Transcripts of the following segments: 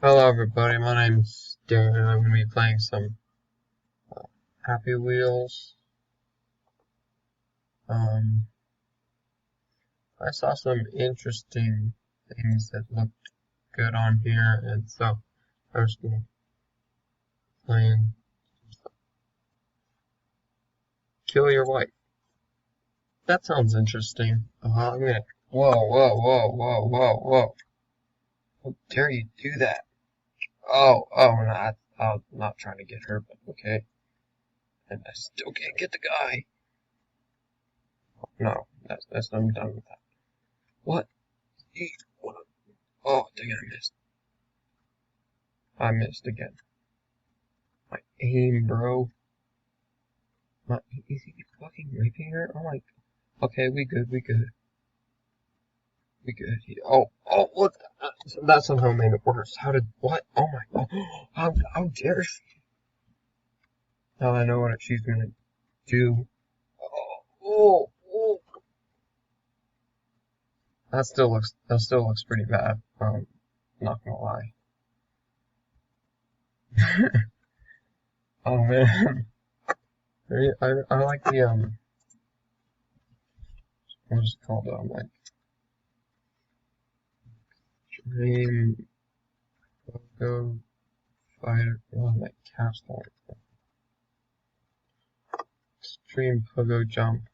Hello everybody, my name's Darren and I'm going to be playing some Happy Wheels. Um, I saw some interesting things that looked good on here, and so I was going to play Kill Your Wife. That sounds interesting. I'm going to... Whoa. How dare you do that? No, I'm not trying to get her, but okay. And I still can't get the guy. No, I'm done with that. What? What? Oh, dang it, I missed. I missed again. My aim, bro. Is he fucking raping her? Oh my. Okay, we good. What? That somehow made it worse. How did. What? Oh my god. How dare she? Now I know what she's gonna do. Oh. That still looks pretty bad. Not gonna lie. Oh man. I like the, what is it called? Like, Dream Go Fighter. Oh, my caps lock. Extreme Pogo Jump.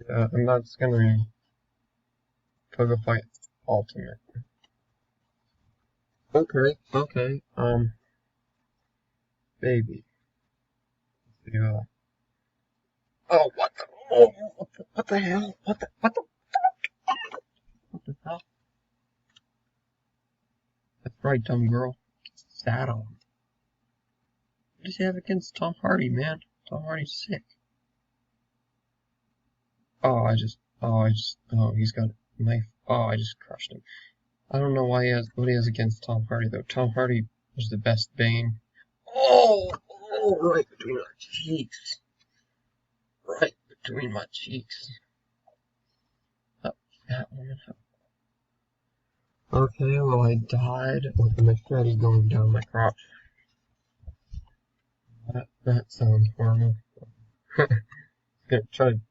Yeah, and that's gonna be Pogo Fight Ultimate. Okay. Baby. Yeah. Oh, what the? Oh, what the hell? What the hell? That's right, dumb girl. Saddle. What does he have against Tom Hardy, man? Tom Hardy's sick. He's got a knife. Oh, I just crushed him. I don't know what he has against Tom Hardy, though. Tom Hardy was the best Bane. Right between my cheeks. Right between my cheeks. Oh, that woman. Okay, well, I died with a machete going down my crotch. That sounds horrible. Gonna try to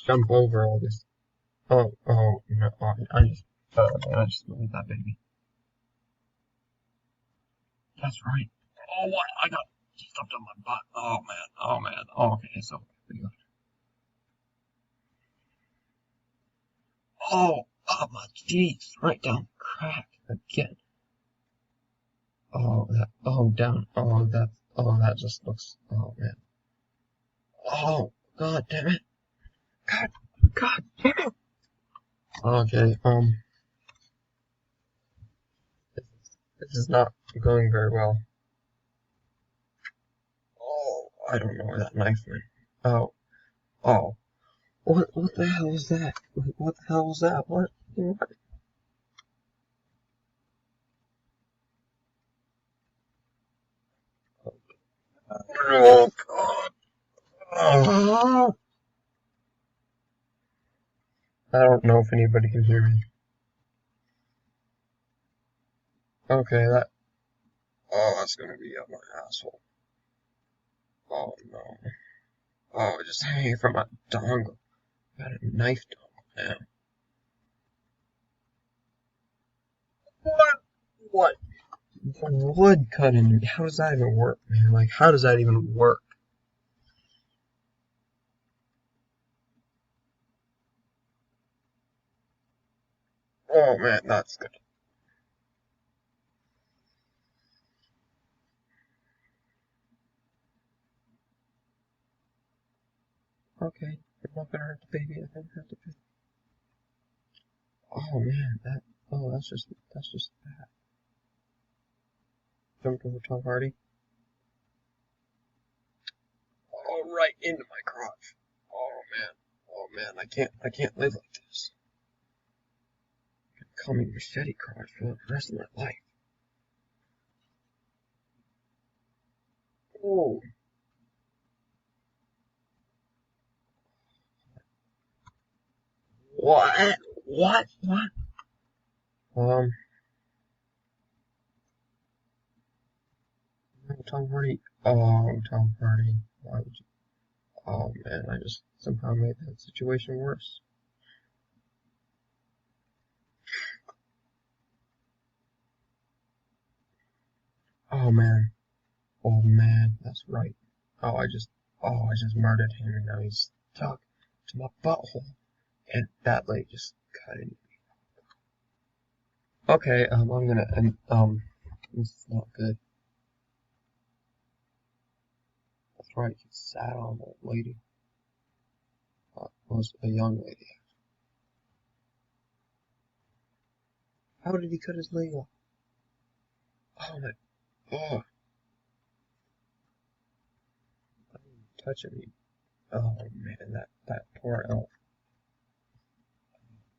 jump over all this. No, I just made that baby. That's right. Oh, what? I got stuffed on my butt. Oh, man. Oh, okay, so, my cheeks, right down crack again. Down. That just looks, oh, man. Oh, god damn it. God damn it. Okay, this is not going very well. Oh, I don't know where that knife went. Oh, oh. What the hell was that? What the hell was that? What? Oh, God. Oh. I don't know if anybody can hear me. Okay, that's gonna be up my asshole. Oh, no. Oh, just hanging from my dongle. Got a knife dongle now. What? The wood cutting. How does that even work, man? Like, how does that even work? Oh, man, that's good. Okay, I'm not gonna hurt the baby. I'm gonna hurt the baby. Oh, man, that's just bad. Jumped over Tom Hardy. Oh, right into my crotch. Oh, man, I can't live like this. Call me machete crotch for the rest of my life. Oh, What? What? What? No, Tom Hardy. Oh, Tom Hardy. Why would you? Oh man, I just somehow made that situation worse. Oh man. Oh man, that's right. I just murdered him and now he's stuck to my butthole. And that leg just cut in. Okay, I'm gonna end, this is not good. That's right, he sat on that lady. Was a young lady. How did he cut his leg off? Oh my, oh, I didn't touch him. Oh man, that poor elf.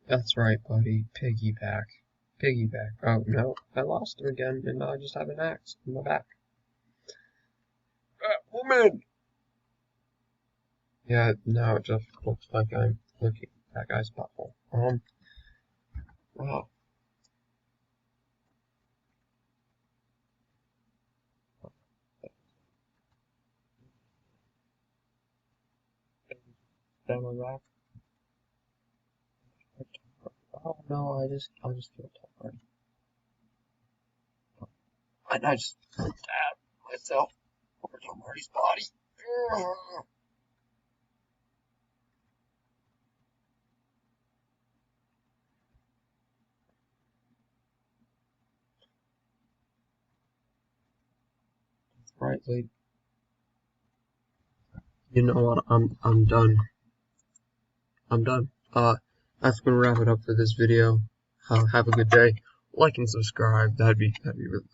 That's right, buddy. Piggyback. Piggyback. Oh no, I lost him again, and now I just have an axe in my back. Woman! Yeah, now it just looks like I'm looking at that guy's butthole. Wow. Down my back. Oh no, I just killed Tom Hardy. And I just stabbed myself over Tom Hardy's body. Right, lady. You know what? I'm done. I'm done. That's gonna wrap it up for this video. Have a good day. Like and subscribe. That'd be really